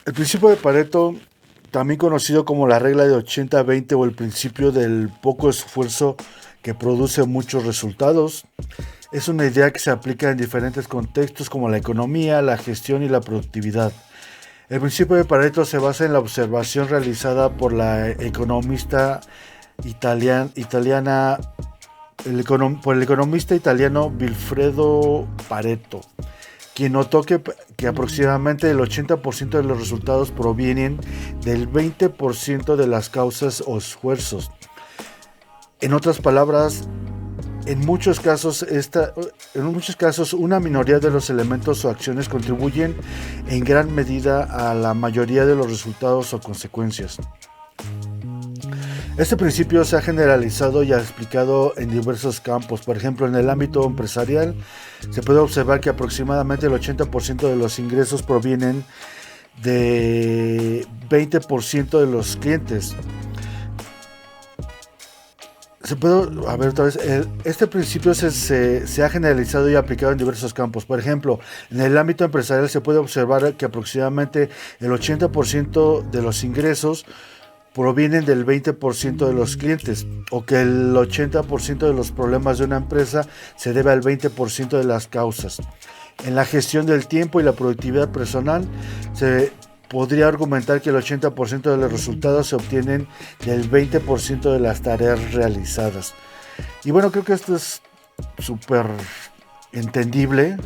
El principio de Pareto, también conocido como la regla de 80-20 o el principio del poco esfuerzo que produce muchos resultados, es una idea que se aplica en diferentes contextos como la economía, la gestión y la productividad. El principio de Pareto se basa en la observación realizada por la economista italiana, por el economista italiano Vilfredo Pareto, quien notó que aproximadamente el 80% de los resultados provienen del 20% de las causas o esfuerzos. En otras palabras, en muchos casos, una minoría de los elementos o acciones contribuyen en gran medida a la mayoría de los resultados o consecuencias. Este principio se ha generalizado y explicado en diversos campos. Por ejemplo, en el ámbito empresarial se puede observar que aproximadamente el 80% de los ingresos provienen de 20% de los clientes. Este principio se ha generalizado y aplicado en diversos campos. Por ejemplo, en el ámbito empresarial se puede observar que aproximadamente el 80% de los ingresos provienen del 20% de los clientes, o que el 80% de los problemas de una empresa se debe al 20% de las causas. En la gestión del tiempo y la productividad personal se podría argumentar que el 80% de los resultados se obtienen del 20% de las tareas realizadas. Y bueno, creo que esto es súper entendible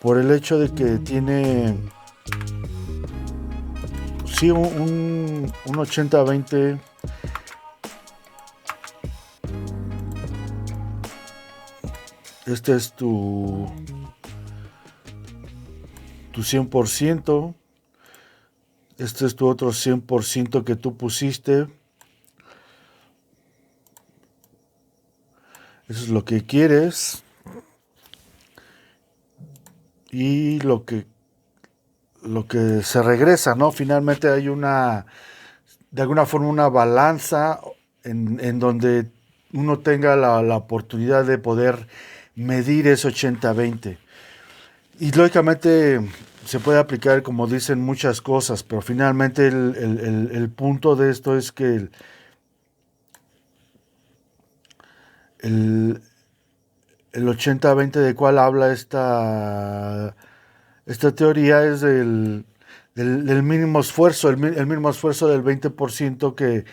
por el hecho de que tiene sí un 80-20. Este es tu 100%. Este es tu otro 100% que tú pusiste. Eso es lo que quieres. Y lo que se regresa, ¿no? Finalmente hay de alguna forma una balanza en donde uno tenga la oportunidad de poder medir ese 80-20. Y lógicamente se puede aplicar, como dicen, muchas cosas, pero finalmente el punto de esto es que el 80-20 de cual habla esta teoría es del mínimo esfuerzo, el mínimo esfuerzo del 20%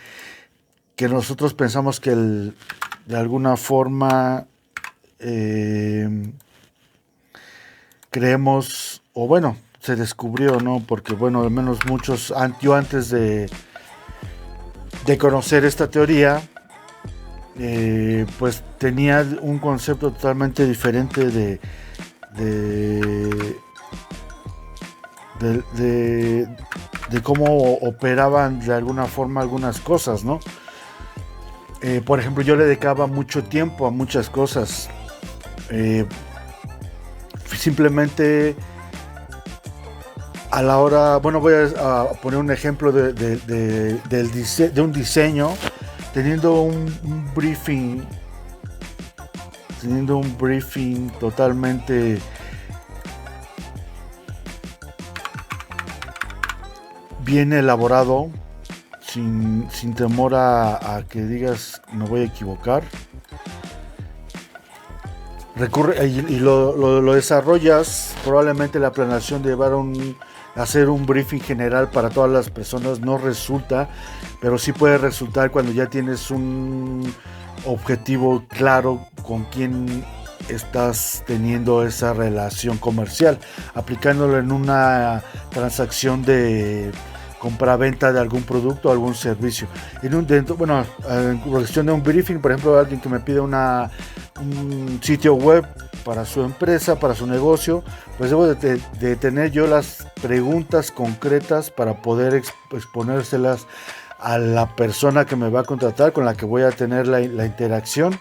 que nosotros pensamos que de alguna forma creemos, o bueno, se descubrió, ¿no? Porque bueno, al menos muchos, yo antes de conocer esta teoría, pues tenía un concepto totalmente diferente de cómo operaban de alguna forma algunas cosas, ¿no? Por ejemplo, yo le dedicaba mucho tiempo a muchas cosas. Simplemente a la hora, bueno, voy a poner un ejemplo de un diseño, teniendo un briefing totalmente bien elaborado, sin temor a que digas me voy a equivocar. Recurre y lo desarrollas. Probablemente la planeación de hacer un briefing general para todas las personas no resulta, pero sí puede resultar cuando ya tienes un objetivo claro con quién estás teniendo esa relación comercial, aplicándolo en una transacción de compra-venta de algún producto o algún servicio. En cuestión de un briefing, por ejemplo, alguien que me pide un sitio web para su empresa, para su negocio, pues debo de tener yo las preguntas concretas para poder exponérselas a la persona que me va a contratar, con la que voy a tener la interacción.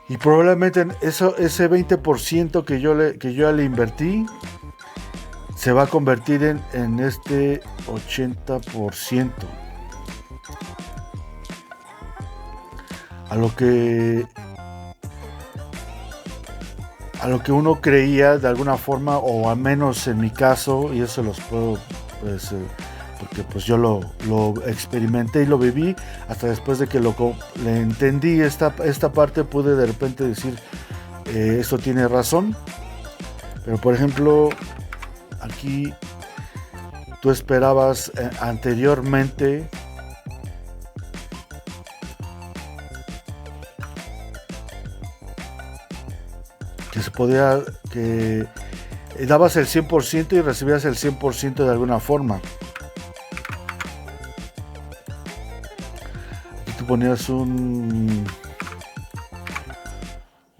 Y probablemente ese 20% que yo ya le invertí se va a convertir en este 80%. A lo que a lo que uno creía de alguna forma, o al menos en mi caso, y eso los puedo, pues, porque pues yo lo experimenté y lo viví, hasta después de que le entendí esta parte, pude de repente decir, esto tiene razón. Pero por ejemplo, aquí tú esperabas anteriormente que se podía, que dabas el 100% y recibías el 100% de alguna forma. Aquí tú ponías un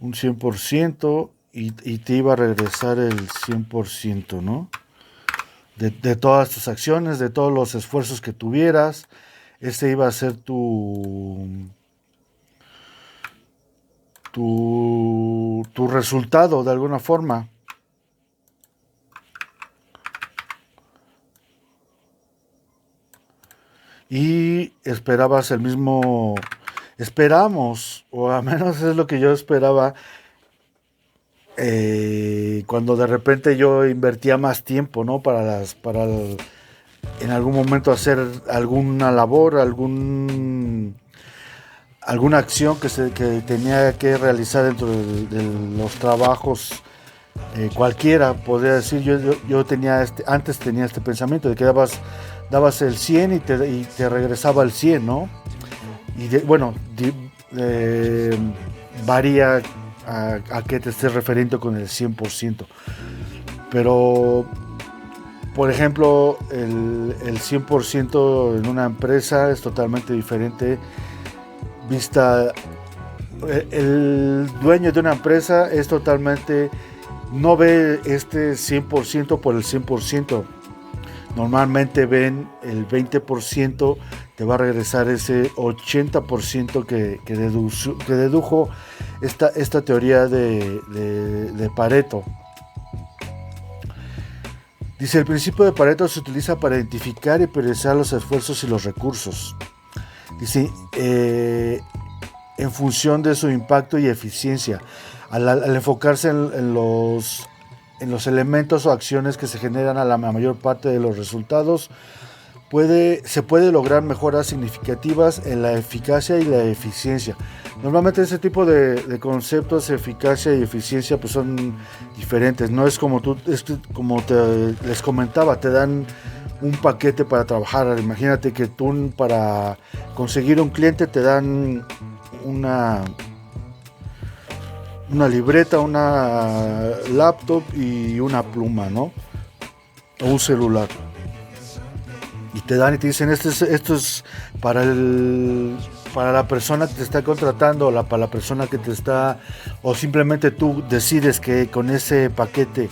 100% y te iba a regresar el 100%, ¿no? De todas tus acciones, de todos los esfuerzos que tuvieras. Este iba a ser tu resultado de alguna forma. Y esperabas el mismo, esperamos, o al menos es lo que yo esperaba, cuando de repente yo invertía más tiempo, ¿no? En algún momento hacer alguna labor, alguna acción que tenía que realizar dentro de los trabajos, cualquiera, podría decir. Yo tenía antes tenía este pensamiento de que dabas el 100 y te regresaba el 100, ¿no? Y varía a qué te estés refiriendo con el 100%. Pero, por ejemplo, el 100% en una empresa es totalmente diferente. El dueño de una empresa es totalmente, no ve este 100% por el 100%. Normalmente ven el 20%, te va a regresar ese 80% que dedujo esta teoría de Pareto. Dice, el principio de Pareto se utiliza para identificar y priorizar los esfuerzos y los recursos. Dice, en función de su impacto y eficiencia, al enfocarse en los elementos o acciones que se generan a la mayor parte de los resultados, se puede lograr mejoras significativas en la eficacia y la eficiencia. Normalmente ese tipo de conceptos, eficacia y eficiencia, pues son diferentes. No es como les comentaba, te dan un paquete para trabajar. Imagínate que tú, para conseguir un cliente, te dan una libreta, una laptop y una pluma, ¿no? O un celular. Y te dan y te dicen, esto es para la persona que te está contratando, para la persona que te está, o simplemente tú decides que con ese paquete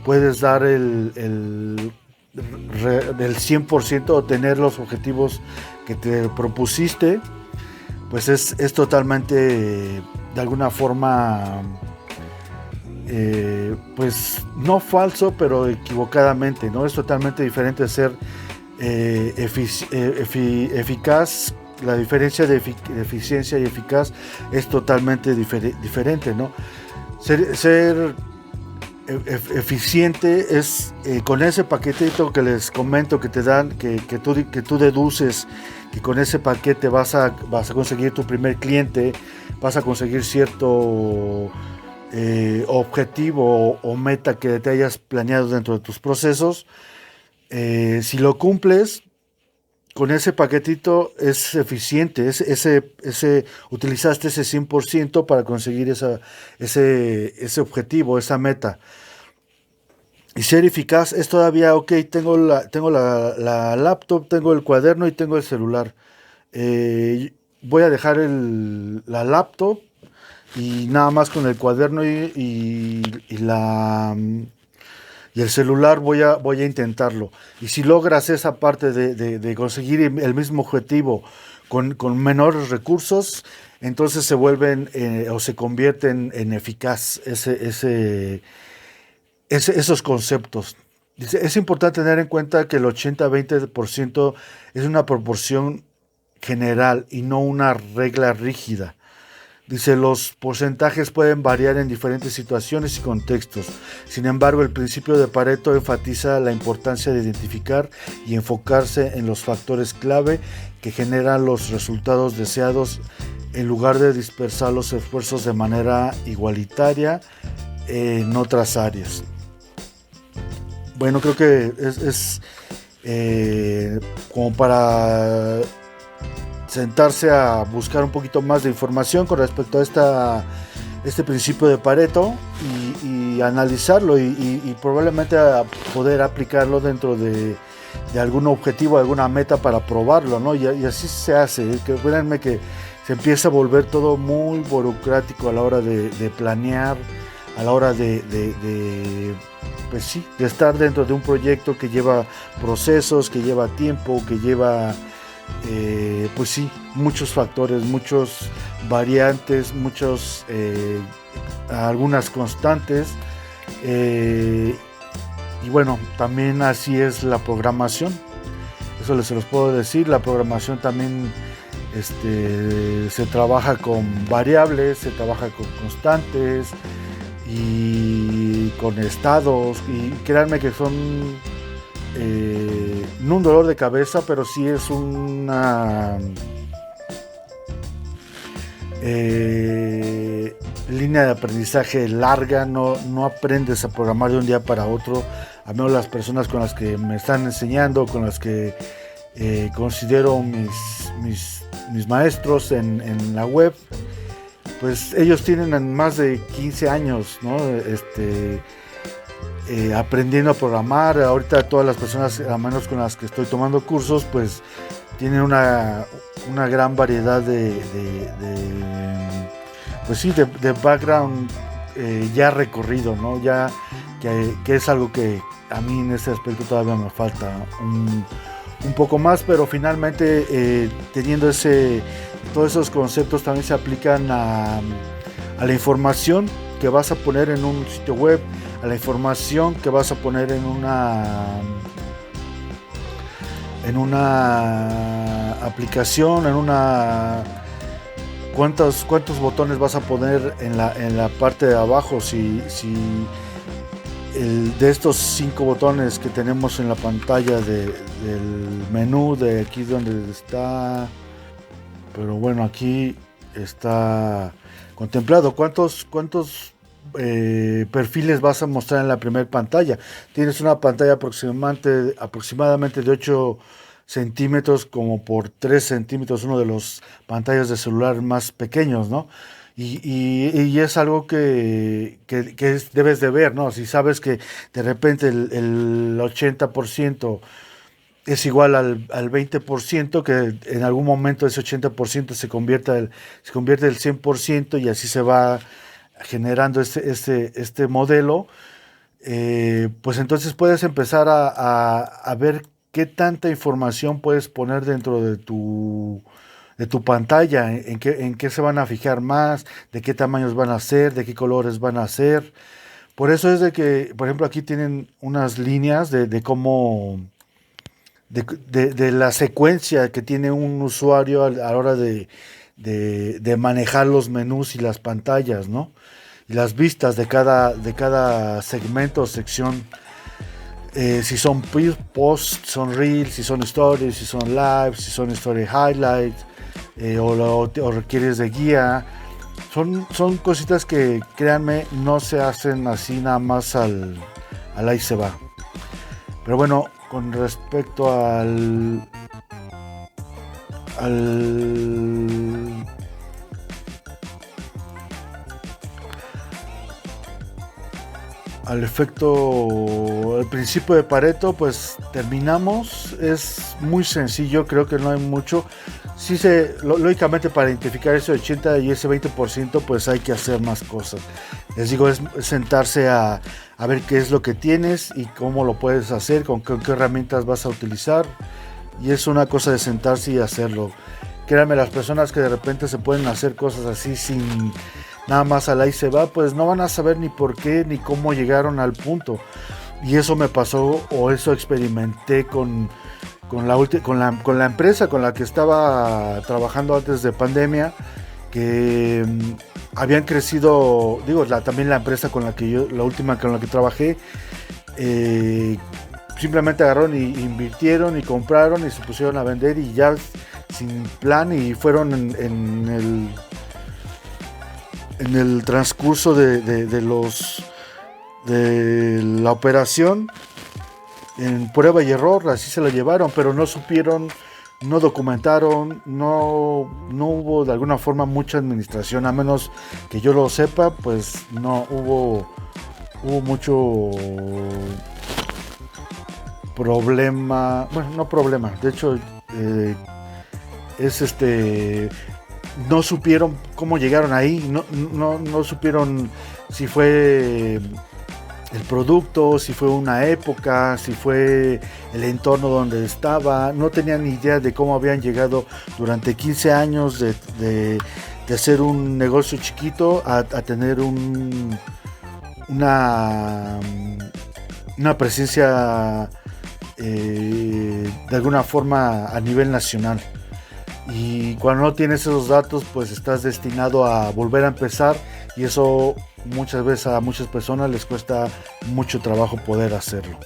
puedes dar del 100% o tener los objetivos que te propusiste. Pues es totalmente, de alguna forma, pues no falso, pero equivocadamente, ¿no? Es totalmente diferente ser eficaz. La diferencia de eficiencia y eficaz es totalmente diferente, ¿no? Ser eficiente es con ese paquetito que les comento que te dan, que tú deduces que con ese paquete vas a conseguir tu primer cliente, vas a conseguir cierto objetivo o meta que te hayas planeado dentro de tus procesos. Si lo cumples con ese paquetito, es eficiente, utilizaste ese 100% para conseguir ese objetivo, esa meta. Y ser eficaz es todavía, ok, tengo la laptop, tengo el cuaderno y tengo el celular. Voy a dejar la laptop y nada más con el cuaderno y el celular voy a intentarlo. Y si logras esa parte de conseguir el mismo objetivo con menores recursos, entonces se vuelven o se convierten en eficaz esos conceptos. Es importante tener en cuenta que el 80-20% es una proporción general y no una regla rígida. Dice, los porcentajes pueden variar en diferentes situaciones y contextos. Sin embargo, el principio de Pareto enfatiza la importancia de identificar y enfocarse en los factores clave que generan los resultados deseados en lugar de dispersar los esfuerzos de manera igualitaria en otras áreas. Bueno, creo que es como para sentarse a buscar un poquito más de información con respecto a este principio de Pareto y analizarlo y probablemente a poder aplicarlo dentro de algún objetivo, alguna meta para probarlo, ¿no? Y así se hace. Créanme que se empieza a volver todo muy burocrático a la hora de planear, a la hora de estar dentro de un proyecto que lleva procesos, que lleva tiempo, que lleva muchos factores, muchos variantes, algunas constantes, y bueno, también así es la programación. Eso se los puedo decir. La programación también se trabaja con variables, se trabaja con constantes y con estados, y créanme que son no un dolor de cabeza, pero sí es una línea de aprendizaje larga. No aprendes a programar de un día para otro, a menos las personas con las que me están enseñando, con las que considero mis maestros en la web, pues ellos tienen más de 15 años, ¿no? Aprendiendo a programar. Ahorita todas las personas, a menos con las que estoy tomando cursos, pues tienen una gran variedad de background ya recorrido, ¿no? Ya que es algo que a mí en ese aspecto todavía me falta un poco más, pero finalmente teniendo todos esos conceptos también se aplican a la información que vas a poner en un sitio web, a la información que vas a poner en una aplicación, cuántos botones vas a poner en la parte de abajo. Si de estos 5 botones que tenemos en la pantalla del menú, de aquí donde está, pero bueno, aquí está contemplado cuántos perfiles vas a mostrar en la primera pantalla. Tienes una pantalla aproximadamente de 8 centímetros como por 3 centímetros, uno de los pantallas de celular más pequeños, ¿no? Y es algo que debes de ver, ¿no? Si sabes que de repente el 80% es igual al 20%, que en algún momento ese 80% se convierte el 100%, y así se va generando este modelo, pues entonces puedes empezar a ver qué tanta información puedes poner dentro de tu pantalla, en qué se van a fijar más, de qué tamaños van a ser, de qué colores van a ser. Por eso es de que, por ejemplo, aquí tienen unas líneas de cómo, de la secuencia que tiene un usuario a la hora de manejar los menús y las pantallas, ¿no? Y las vistas de cada segmento o sección. Si son posts, son reels, si son stories, si son lives, si son story highlights, o requieres de guía. Son cositas que, créanme, no se hacen así nada más al ahí se va. Pero bueno, con respecto al efecto, el principio de Pareto, pues terminamos. Es muy sencillo, creo que no hay mucho. Sí, lógicamente, para identificar ese 80 y ese 20%, pues hay que hacer más cosas. Les digo, es sentarse a ver qué es lo que tienes y cómo lo puedes hacer, con qué herramientas vas a utilizar. Y es una cosa de sentarse y hacerlo. Créanme, las personas que de repente se pueden hacer cosas así sin nada más al ahí se va, pues no van a saber ni por qué ni cómo llegaron al punto. Y eso me pasó, o eso experimenté con la empresa con la que estaba trabajando antes de pandemia. que habían crecido, digo, también la empresa con la que yo, la última con la que trabajé, simplemente agarraron y invirtieron y compraron y se pusieron a vender y ya sin plan, y fueron en el transcurso de la operación, en prueba y error, así se la llevaron, pero no supieron, no documentaron, no hubo de alguna forma mucha administración, a menos que yo lo sepa, pues no hubo mucho problema, bueno, no problema, de hecho es no supieron cómo llegaron ahí, no supieron si fue el producto, si fue una época, si fue el entorno donde estaba, no tenían ni idea de cómo habían llegado durante 15 años de hacer un negocio chiquito a tener una presencia de alguna forma a nivel nacional. Y cuando no tienes esos datos, pues estás destinado a volver a empezar, y eso muchas veces a muchas personas les cuesta mucho trabajo poder hacerlo.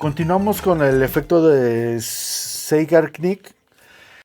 Continuamos con el efecto de Zeigarnik,